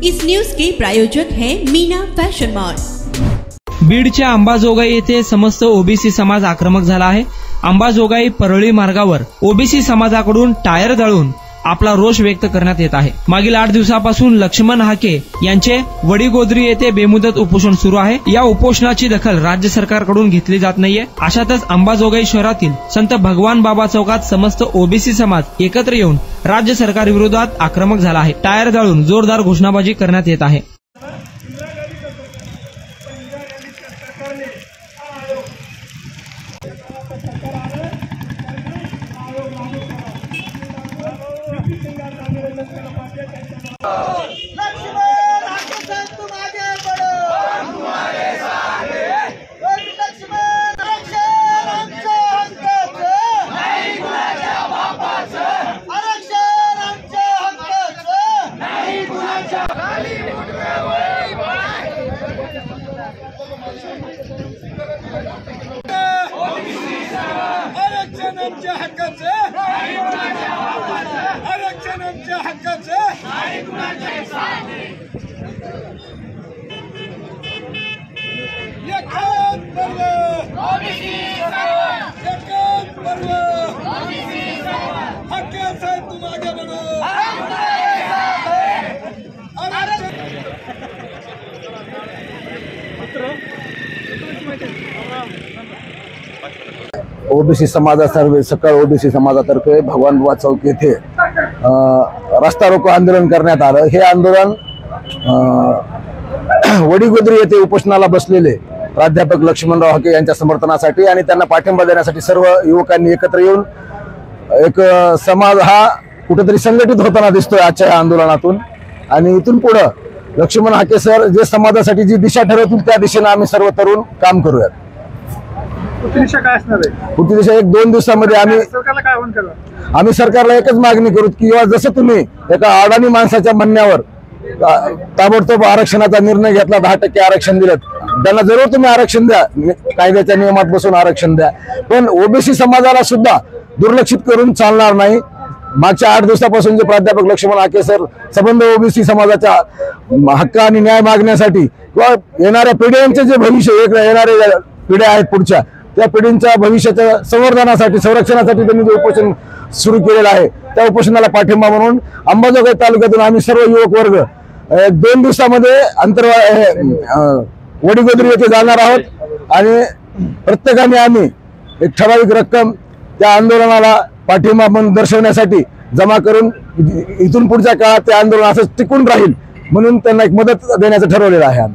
इस news के प्रायोजक हैं Meena fashion mall. बीडच्या अंबाजोगाई येथे समस्त ओबीसी समाज आक्रमक झाला आहे। अंबाजोगाई परळी मार्गावर ओबीसी समाजाकडून टायर जळून आपला रोष व्यक्त करण्यात येत आहे। मागील 8 दिवसापासून लक्ष्मण हाके यांचे वडीगोद्री येथे बेमुदत उपोषण सुरू आहे। या उपोषणाची दखल राज्य सरकारकडून घेतली जात नाहीये। अशातच अंबाजोगाई शहरातील संत भगवान बाबा चौकात समस्त ओबीसी समाज एकत्र येऊन राज्य सरकार विरोधात आक्रमक झाला आहे। टायर जाळून जोरदार घोषणाबाजी करण्यात येत आहे। ओबीसी समाजातर्फे सकाळ ओबीसी समाजातर्फे भगवान बाबा चौक येथे रस्ता रोको आंदोलन करण्यात आलं। हे आंदोलन वडीगोद्री येथे उपोषणाला बसलेले प्राध्यापक लक्ष्मणराव हाके यांच्या समर्थनासाठी आणि त्यांना पाठिंबा देण्यासाठी सर्व युवकांनी एकत्र येऊन एक समाज हा कुठेतरी संघटित होताना दिसतोय आजच्या या आंदोलनातून। आणि इथून पुढे लक्ष्मण हाके सर जे समाजासाठी जी दिशा ठरवतील त्या दिशेने आम्ही सर्व तरुण काम करूयात। पुढची दिशा काय असणार आहे? पुढची दिशा 1-2 दिवसामध्ये आम्ही सरकारला एकच मागणी करू की जसं तुम्ही एका अडाणी माणसाच्या म्हणण्यावर ताबडतोब आरक्षणाचा निर्णय घेतला, 10% आरक्षण दिलं, त्यांना जरूर तुम्ही आरक्षण द्या, कायद्याच्या नियमात बसून आरक्षण द्या, पण ओबीसी समाजाला सुद्धा दुर्लक्षित करून चालणार नाही। मागच्या 8 दिवसापासून जे प्राध्यापक लक्ष्मण हाके सर संबंध ओबीसी समाजाच्या हक्क आणि न्याय मागण्यासाठी किंवा येणाऱ्या पिढ्यांचे जे भविष्य येणारे पिढ्या आहेत पुढच्या त्या पिढींच्या भविष्याच्या संवर्धनासाठी संरक्षणासाठी त्यांनी जे उपोषण सुरू केलेलं आहे त्या उपोषणाला पाठिंबा म्हणून अंबाजोगाई तालुक्यातून आम्ही सर्व युवक वर्ग 2 दिवसामध्ये वडीगोद्री येथे जाणार आहोत आणि प्रत्येकाने आम्ही एक ठराविक रक्कम त्या आंदोलनाला पाठिंबा म्हणून दर्शवण्यासाठी जमा करून इथून पुढच्या काळात ते आंदोलन असं टिकून राहील म्हणून त्यांना एक मदत देण्याचं ठरवलेलं आहे।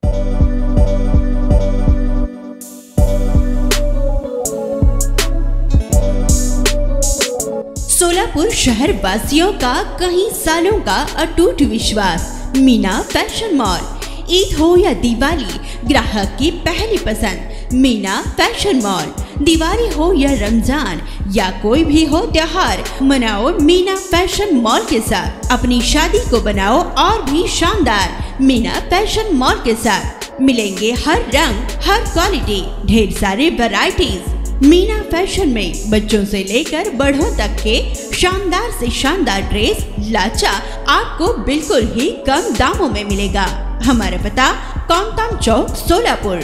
सोलापुर शहर वासियों का कई सालों का अटूट विश्वास मीना फैशन मॉल। ईद हो या दिवाली, ग्राहक की पहली पसंद मीना फैशन मॉल। दिवाली हो या रमजान या कोई भी हो त्योहार, मनाओ मीना फैशन मॉल के साथ। अपनी शादी को बनाओ और भी शानदार मीना फैशन मॉल के साथ। मिलेंगे हर रंग, हर क्वालिटी, ढेर सारे वैरायटीज। मीना फैशन में बच्चों से लेकर बड़ों तक के शानदार से शानदार ड्रेस लाचा आपको बिल्कुल ही कम दामों में मिलेगा। हमारा पता कॉमताम चौक सोलापुर।